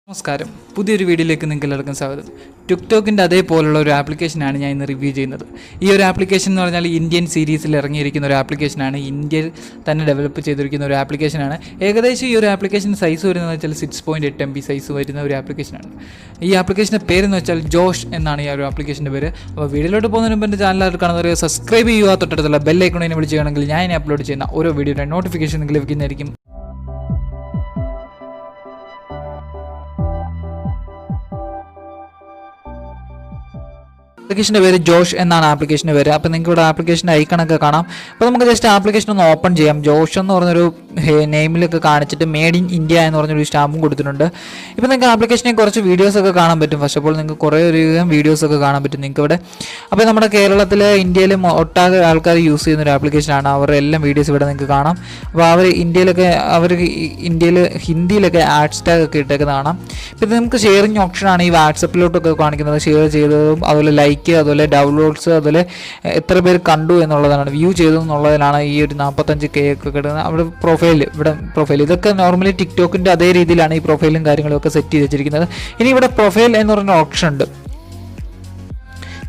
നമസ്കാരം, പുതിയൊരു വീഡിയോയിലേക്ക് നിങ്ങൾക്ക് എല്ലാവർക്കും സ്വാഗതം. ടിക്ടോക്കിൻ്റെ അതേപോലുള്ള ഒരു ആപ്ലിക്കേഷനാണ് ഞാൻ ഇന്ന് റിവ്യൂ ചെയ്യുന്നത്. ഈ ഒരു ആപ്ലിക്കേഷൻ എന്ന് പറഞ്ഞാൽ ഇന്ത്യൻ സീരീസിൽ ഇറങ്ങിയിരിക്കുന്ന ഒരു ആപ്ലിക്കേഷനാണ്. ഇന്ത്യയിൽ തന്നെ ഡെവലപ്പ് ചെയ്തിരിക്കുന്ന ഒരു ആപ്ലിക്കേഷനാണ്. ഏകദേശം ഈ ഒരു ആപ്ലിക്കേഷൻ സൈസ് വരുന്നത് വെച്ചാൽ 6.8 MB സൈസ് വരുന്ന ഒരു ആപ്ലിക്കേഷനാണ്. ഈ ആപ്ലിക്കേഷൻ്റെ പേരെന്ന് വെച്ചാൽ ജോഷ് എന്നാണ് ഈ ഒരു ആപ്ലിക്കേഷൻ്റെ പേര്. അപ്പോൾ വീഡിയോയിലോട്ട് പോകുന്നതിന് മുമ്പ് എൻ്റെ ചാനൽ കാണുന്നവർ സബ്സ്ക്രൈബ് ചെയ്യുക, തൊട്ടടുത്തുള്ള ബെല്ലൈക്കണിനെ വിളിക്കുകയാണെങ്കിൽ ഞാൻ അപ്ലോഡ് ചെയ്യുന്ന ഓരോ വീഡിയോയുടെ നോട്ടിഫിക്കേഷൻ നിങ്ങൾക്ക് ലഭിക്കുന്നതായിരിക്കും. ആപ്ലിക്കേഷൻ്റെ പേര് ജോഷ് എന്നാണ് ആപ്ലിക്കേഷൻ്റെ പേര്. അപ്പോൾ നിങ്ങൾക്ക് ഇവിടെ ആപ്ലിക്കേഷൻ്റെ ഐക്കണൊക്കെ കാണാം. അപ്പോൾ നമുക്ക് ജസ്റ്റ് ആപ്ലിക്കേഷൻ ഒന്ന് ഓപ്പൺ ചെയ്യാം. ജോഷ് എന്ന് പറഞ്ഞൊരു നെയിമിലൊക്കെ കാണിച്ചിട്ട് മെയ്ഡ് ഇൻ ഇന്ത്യ എന്ന് പറഞ്ഞൊരു സ്റ്റാമ്പും കൊടുത്തിട്ടുണ്ട്. ഇപ്പോൾ നിങ്ങൾക്ക് ആപ്ലിക്കേഷനെ കുറച്ച് വീഡിയോസൊക്കെ കാണാൻ പറ്റും. ഫസ്റ്റ് ഓഫ് ഓൾ നിങ്ങൾക്ക് കുറേ അധികം വീഡിയോസൊക്കെ കാണാൻ പറ്റും നിങ്ങൾക്ക് ഇവിടെ. അപ്പോൾ നമ്മുടെ കേരളത്തിൽ ഇന്ത്യയിലും ഒട്ടാകെ ആൾക്കാർ യൂസ് ചെയ്യുന്ന ഒരു ആപ്ലിക്കേഷനാണ്. അവരുടെ എല്ലാം വീഡിയോസ് ഇവിടെ നിങ്ങൾക്ക് കാണാം. അപ്പോൾ അവർ ഇന്ത്യയിൽ ഹിന്ദിയിലൊക്കെ ആഡ്സ് ടാഗ് ഒക്കെ ഇട്ടേക്കുന്നത് കാണാം. പിന്നെ നമുക്ക് ഷെയറിങ് ഓപ്ഷനാണ് ഈ വാട്സപ്പിലോട്ടൊക്കെ കാണിക്കുന്നത്. ഷെയർ ചെയ്തതും അതുപോലെ ലൈക്ക്, അതുപോലെ ഡൗൺലോഡ്സ്, അതുപോലെ എത്ര പേര് കണ്ടു എന്നുള്ളതാണ്, വ്യൂ ചെയ്തു എന്നുള്ളതിലാണ് ഈ ഒരു 45K ഒക്കെ കിട്ടുന്നത്. അവിടെ പ്രൊഫൈൽ ഇതൊക്കെ നോർമലി ടിക്ടോക്കിൻ്റെ അതേ രീതിയിലാണ് ഈ പ്രൊഫൈലും കാര്യങ്ങളും ഒക്കെ സെറ്റ് ചെയ്ത് വെച്ചിരിക്കുന്നത്. ഇനി ഇവിടെ പ്രൊഫൈൽ എന്ന് പറഞ്ഞ ഓപ്ഷൻ ഉണ്ട്.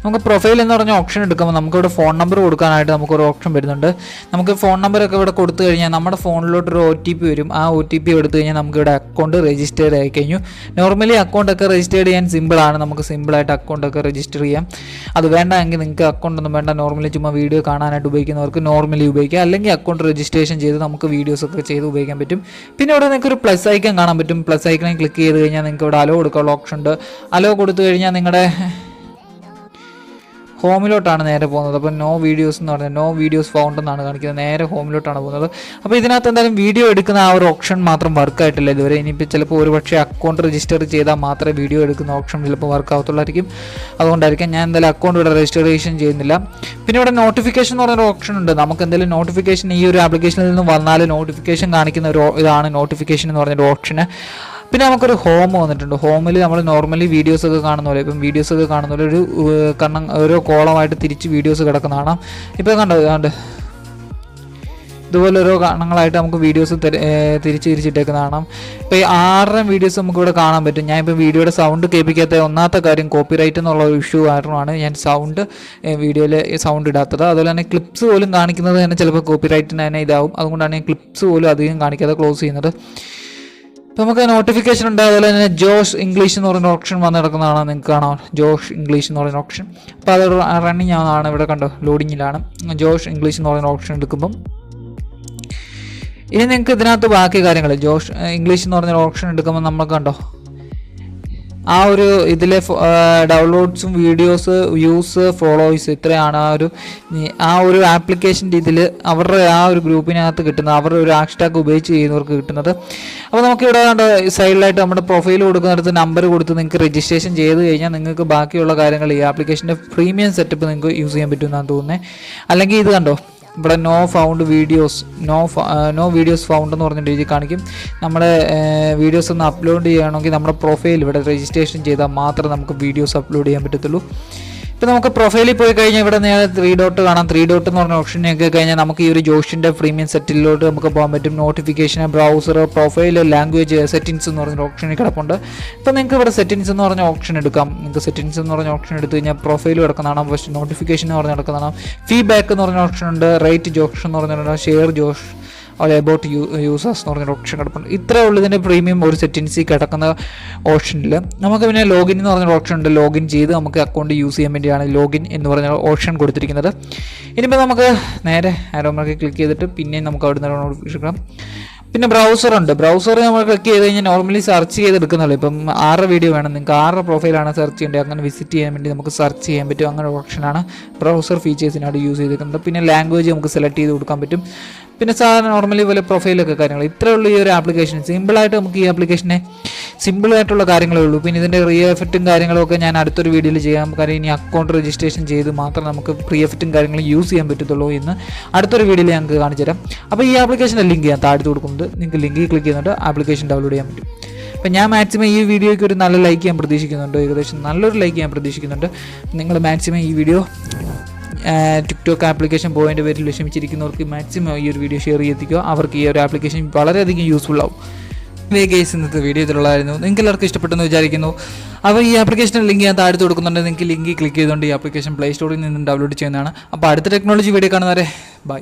നമുക്ക് പ്രൊഫൈൽ എന്ന് പറഞ്ഞ ഓപ്ഷൻ എടുക്കുമ്പോൾ നമുക്കിവിടെ ഫോൺ നമ്പർ കൊടുക്കാനായിട്ട് നമുക്കൊരു ഓപ്ഷൻ വരുന്നുണ്ട്. നമുക്ക് ഫോൺ നമ്പറൊക്കെ ഇവിടെ കൊടുത്തു കഴിഞ്ഞാൽ നമ്മുടെ ഫോണിലോട്ടൊരു OTP വരും. ആ OTP എടുത്തു കഴിഞ്ഞാൽ നമുക്കിവിടെ അക്കൗണ്ട് രജിസ്റ്റർ ആയി കഴിഞ്ഞു. നോർമലി അക്കൗണ്ടൊക്കെ രജിസ്റ്റർ ചെയ്യാൻ സിമ്പിളാണ്. നമുക്ക് സിമ്പിളായിട്ട് അക്കൗണ്ടൊക്കെ രജിസ്റ്റർ ചെയ്യാം. അത് വേണ്ടെങ്കിൽ നിങ്ങൾക്ക് അക്കൗണ്ട് ഒന്നും വേണ്ട, നോർമലി ചുമ്മാ വീഡിയോ കാണാനായിട്ട് ഉപയോഗിക്കുന്നവർക്ക് നോർമലി ഉപയോഗിക്കാം. അല്ലെങ്കിൽ അക്കൗണ്ട് രജിസ്ട്രേഷൻ ചെയ്ത് നമുക്ക് വീഡിയോസൊക്കെ ചെയ്ത് ഉപയോഗിക്കാൻ പറ്റും. പിന്നെ ഇവിടെ നിങ്ങൾക്ക് ഒരു പ്ലസ് ഐക്കൺ കാണാൻ പറ്റും. പ്ലസ് ഐക്കണിൽ ക്ലിക്ക് ചെയ്ത് കഴിഞ്ഞാൽ നിങ്ങൾക്ക് ഇവിടെ അലോ കൊടുക്കാനുള്ള ഓപ്ഷൻ ഉണ്ട്. അലോ കൊടുത്തു കഴിഞ്ഞാൽ നിങ്ങളുടെ ഹോമിലോട്ടാണ് നേരെ പോകുന്നത്. അപ്പോൾ നോ വീഡിയോസ് എന്ന് പറഞ്ഞാൽ നോ വീഡിയോസ് ഫൗണ്ട് എന്നാണ് കാണിക്കുന്നത്. നേരെ ഹോമിലോട്ടാണ് പോകുന്നത്. അപ്പോൾ ഇതിനകത്ത് എന്തായാലും വീഡിയോ എടുക്കുന്ന ആ ഒരു ഓപ്ഷൻ മാത്രം വർക്കായിട്ടില്ല ഇതുവരെ. ഇനിയിപ്പോൾ ചിലപ്പോൾ ഒരുപക്ഷെ അക്കൗണ്ട് രജിസ്റ്റർ ചെയ്താൽ മാത്രമേ വീഡിയോ എടുക്കുന്ന ഓപ്ഷൻ ചിലപ്പോൾ വർക്ക് ആവത്തുള്ളായിരിക്കും. അതുകൊണ്ടായിരിക്കും ഞാൻ എന്തായാലും അക്കൗണ്ട് ഇവിടെ രജിസ്ട്രേഷൻ ചെയ്യുന്നില്ല. പിന്നെ ഇവിടെ നോട്ടിഫിക്കേഷൻ എന്ന് പറഞ്ഞൊരു ഓപ്ഷൻ ഉണ്ട്. നമുക്ക് എന്തെങ്കിലും നോട്ടിഫിക്കേഷൻ ഈ ഒരു ആപ്ലിക്കേഷനിൽ നിന്ന് വന്നാൽ നോട്ടിഫിക്കേഷൻ കാണിക്കുന്ന ഒരു ഇതാണ് നോട്ടിഫിക്കേഷൻ എന്ന് പറഞ്ഞൊരു ഓപ്ഷന്. പിന്നെ നമുക്കൊരു ഹോം വന്നിട്ടുണ്ട്. ഹോമിൽ നമ്മൾ നോർമലി വീഡിയോസൊക്കെ കാണുന്ന പോലെ, ഇപ്പം വീഡിയോസൊക്കെ കാണുന്ന പോലെ ഒരു ഓരോ കോളമായിട്ട് തിരിച്ച് വീഡിയോസ് കിടക്കുന്നതാണ്. ഇപ്പോൾ കണ്ടോ ഇതുപോലെ ഓരോ കണങ്ങളായിട്ട് നമുക്ക് വീഡിയോസ് തിരിച്ചിട്ടേക്കുന്നതാണ്. ഇപ്പോൾ ഈ 6 വീഡിയോസ് നമുക്കിവിടെ കാണാൻ പറ്റും. ഞാൻ ഇപ്പോൾ വീഡിയോയുടെ സൗണ്ട് കേൾപ്പിക്കാത്ത ഒന്നാമത്തെ കാര്യം കോപ്പിറൈറ്റ് എന്നുള്ള ഒരു ഇഷ്യൂ കാരണമാണ് ഞാൻ വീഡിയോയിൽ സൗണ്ട് ഇടാത്തത്. അതുപോലെ തന്നെ ക്ലിപ്സ് പോലും കാണിക്കുന്നത് തന്നെ ചിലപ്പോൾ കോപ്പിറൈറ്റിന് തന്നെ ഇതാവും. അതുകൊണ്ടാണ് ഞാൻ ക്ലിപ്സ് പോലും അധികം കാണിക്കാതെ ക്ലോസ് ചെയ്യുന്നത്. ഇപ്പോൾ നമുക്ക് നോട്ടിഫിക്കേഷൻ ഉണ്ട്. അതുപോലെ തന്നെ ജോഷ് ഇംഗ്ലീഷ് എന്ന് പറയുന്ന ഓപ്ഷൻ വന്ന് കിടക്കുന്നതാണ്. നിങ്ങൾക്ക് കാണാം ജോഷ് ഇംഗ്ലീഷ് എന്ന് പറയുന്ന ഓപ്ഷൻ. അപ്പോൾ അത് റണ്ണിങ് ആണ്. ഇവിടെ കണ്ടോ ലോഡിങ്ങിലാണ്. ജോഷ് ഇംഗ്ലീഷ് എന്ന് പറയുന്ന ഓപ്ഷൻ എടുക്കുമ്പം ഇനി നിങ്ങൾക്ക് ഇതിനകത്ത് ബാക്കി കാര്യങ്ങൾ ജോഷ് ഇംഗ്ലീഷ് എന്ന് പറഞ്ഞ ഓപ്ഷൻ എടുക്കുമ്പോൾ നമുക്ക് കണ്ടോ ആ ഒരു ഇതിലെ ഡൗൺലോഡ്സും വീഡിയോസ്, വ്യൂസ്, ഫോളോവേഴ്സ് ഇത്രയാണ് ആ ഒരു ആപ്ലിക്കേഷൻ്റെ ഇതിൽ അവരുടെ ആ ഒരു ഗ്രൂപ്പിനകത്ത് കിട്ടുന്നത്, അവരുടെ ഒരു ഹാഷ്ടാഗ് ഉപയോഗിച്ച് ചെയ്യുന്നവർക്ക് കിട്ടുന്നത്. അപ്പോൾ നമുക്കിവിടെ സൈഡിലായിട്ട് നമ്മുടെ പ്രൊഫൈൽ കൊടുക്കുന്നിടത്ത് നമ്പർ കൊടുത്ത് നിങ്ങൾക്ക് രജിസ്ട്രേഷൻ ചെയ്ത് കഴിഞ്ഞാൽ നിങ്ങൾക്ക് ബാക്കിയുള്ള കാര്യങ്ങൾ ഈ ആപ്ലിക്കേഷൻ്റെ പ്രീമിയം സെറ്റപ്പ് നിങ്ങൾക്ക് യൂസ് ചെയ്യാൻ പറ്റുമെന്നാണ് തോന്നുന്നത്. അല്ലെങ്കിൽ ഇത് കണ്ടോ ഇവിടെ no found videos, no videos found എന്ന് പറഞ്ഞിട്ട് എഴുതി കാണിക്കും. നമ്മുടെ വീഡിയോസ് ഒന്ന് അപ്ലോഡ് ചെയ്യണമെങ്കിൽ നമ്മുടെ പ്രൊഫൈൽ ഇവിടെ രജിസ്ട്രേഷൻ ചെയ്താൽ മാത്രമേ നമുക്ക് വീഡിയോസ് അപ്ലോഡ് ചെയ്യാൻ പറ്റത്തുള്ളൂ. ഇപ്പോൾ നമുക്ക് പ്രൊഫൈലിൽ പോയി കഴിഞ്ഞാൽ ഇവിടെ നേരെ 3 ഡോട്ട് കാണാം. 3 ഡോട്ട് എന്ന് പറഞ്ഞ ഓപ്ഷനൊക്കെ കഴിഞ്ഞാൽ നമുക്ക് ഈ ഒരു ജോഷിൻ്റെ പ്രീമിയം സെറ്റിലോട്ട് നമുക്ക് പോകാൻ പറ്റും. Notification, browser, profile, language, settings എന്ന് പറഞ്ഞ ഓപ്ഷനിൽ കിടപ്പുണ്ട്. ഇപ്പോൾ നിങ്ങൾക്ക് ഇവിടെ സെറ്റിങ്സ് എന്ന് പറഞ്ഞ ഓപ്ഷൻ എടുക്കാം. നിങ്ങൾക്ക് സെറ്റിങ്സ് എന്ന് പറഞ്ഞ ഓപ്ഷൻ എടുത്തു കഴിഞ്ഞാൽ പ്രൊഫൈൽ കിടക്കുന്നതാണ്. ഫസ്റ്റ് നോട്ടിഫിക്കേഷൻ എന്ന് പറഞ്ഞ് കിടക്കുന്നതാണ്. ഫീഡ്ബാക്ക് എന്ന് പറഞ്ഞ ഓപ്ഷൻ ഉണ്ട്. റേറ്റ് ജോഷ് എന്ന് പറഞ്ഞിട്ടുണ്ട്. ഷെയർ ജോഷ്, അതുപോലെ അബൌട്ട് യൂസേഴ്സ് എന്ന് പറഞ്ഞൊരു ഓപ്ഷൻ കിടപ്പുണ്ട്. ഇത്രേ ഉള്ളൂ ഇതിൻ്റെ പ്രീമിയം ഒരു സെറ്റിങ്സിൽ കിടക്കുന്ന ഓപ്ഷനിൽ. നമുക്ക് പിന്നെ ലോഗിൻ എന്ന് പറഞ്ഞൊരു ഓപ്ഷൻ ഉണ്ട്. ലോഗിൻ ചെയ്ത് നമുക്ക് അക്കൗണ്ട് യൂസ് ചെയ്യാൻ വേണ്ടിയാണ് ലോഗിൻ എന്ന് പറഞ്ഞ ഓപ്ഷൻ കൊടുത്തിരിക്കുന്നത്. ഇനിയിപ്പോൾ നമുക്ക് നേരെ ആരോ മാർക്ക് ക്ലിക്ക് ചെയ്തിട്ട് പിന്നെ നമുക്ക് അവിടെ നിന്ന് നോട്ടിഫിക്കേഷൻ. പിന്നെ ബ്രൗസറുണ്ട്. ബ്രൗസർ നമ്മൾ ക്ലിക്ക് ചെയ്ത് കഴിഞ്ഞാൽ നോർമലി സെർച്ച് ചെയ്തെടുക്കുന്നുള്ളൂ. ഇപ്പം 6 വീഡിയോ വേണം, നിങ്ങൾക്ക് 6 പ്രൊഫൈലാണ് സെർച്ച് ചെയ്യേണ്ടത്. അങ്ങനെ വിസിറ്റ് ചെയ്യാൻ വേണ്ടി നമുക്ക് സെർച്ച് ചെയ്യാൻ പറ്റും. അങ്ങനെ ഓപ്ഷനാണ് ബ്രൗസർ ഫീച്ചേഴ്സിനായിട്ട് യൂസ് ചെയ്തിരിക്കുന്നത്. പിന്നെ ലാംഗ്വേജ് നമുക്ക് സെലക്ട് ചെയ്ത് കൊടുക്കാൻ പറ്റും. പിന്നെ സാധാരണ നോർമലി പോലെ പ്രൊഫൈലൊക്കെ കാര്യങ്ങൾ ഇത്രയേ ഉള്ളൂ ഈ ഒരു ആപ്ലിക്കേഷൻ. സിമ്പിളായിട്ട് നമുക്ക് ഈ ആപ്ലിക്കേഷനെ സിമ്പിളായിട്ടുള്ള കാര്യങ്ങളേ ഉള്ളൂ. പിന്നെ ഇതിൻ്റെ പ്രീ എഫക്റ്റും കാര്യങ്ങളൊക്കെ ഞാൻ അടുത്തൊരു വീഡിയോയിൽ ചെയ്യാം. കാര്യം ഇനി അക്കൗണ്ട് രജിസ്ട്രേഷൻ ചെയ്ത് മാത്രം നമുക്ക് പ്രീ എഫക്റ്റും കാര്യങ്ങളും യൂസ് ചെയ്യാൻ പറ്റത്തുള്ളൂ എന്ന് അടുത്തൊരു വീഡിയോയിൽ ഞങ്ങൾക്ക് കാണിച്ചു തരാം. അപ്പോൾ ഈ ആപ്ലിക്കേഷൻ്റെ ലിങ്ക് ഞാൻ താഴ്ത്തി കൊടുക്കുന്നത്. നിങ്ങൾക്ക് ലിങ്കിൽ ക്ലിക്ക് ചെയ്യുന്നുണ്ട് ആപ്ലിക്കേഷൻ ഡൗൺലോഡ് ചെയ്യാൻ പറ്റും. അപ്പോൾ ഞാൻ മാക്സിമം ഈ വീഡിയോയ്ക്ക് ഒരു നല്ല ലൈക്ക് ചെയ്യാൻ പ്രതീക്ഷിക്കുന്നുണ്ട്. ഏകദേശം നല്ലൊരു ലൈക്ക് ചെയ്യാൻ പ്രതീക്ഷിക്കുന്നുണ്ട്. നിങ്ങൾ മാക്സിമം ഈ വീഡിയോ ടിക്ടോക്ക് ആപ്ലിക്കേഷൻ പോയിൻ്റെ പേരിൽ വിഷമിച്ചിരിക്കുന്നവർക്ക് മാക്സിമം ഈ ഒരു വീഡിയോ ഷെയർ ചെയ്തെത്തിക്കുക. അവർക്ക് ഈ ഒരു ആപ്ലിക്കേഷൻ വളരെയധികം യൂസ്ഫുൾ ആവും. ഗൈസ് ഇന്നത്തെ വീഡിയോ ഇതിലുള്ളായിരുന്നു. നിങ്ങൾക്ക് എല്ലാവർക്കും ഇഷ്ടപ്പെട്ടെന്ന് വിചാരിക്കുന്നു. അപ്പോൾ ഈ ആപ്ലിക്കേഷൻ്റെ ലിങ്ക് ഞാൻ താഴത്ത് കൊടുക്കുന്നുണ്ട്. നിങ്ങൾക്ക് ലിങ്ക് ക്ലിക്ക് ചെയ്തുകൊണ്ട് ഈ ആപ്ലിക്കേഷൻ പ്ലേ സ്റ്റോറിൽ നിന്നും ഡൗൺലോഡ് ചെയ്യുന്നതാണ്. അപ്പോൾ അടുത്ത ടെക്നോളജി വീഡിയോ കാണുന്നവരെ ബൈ.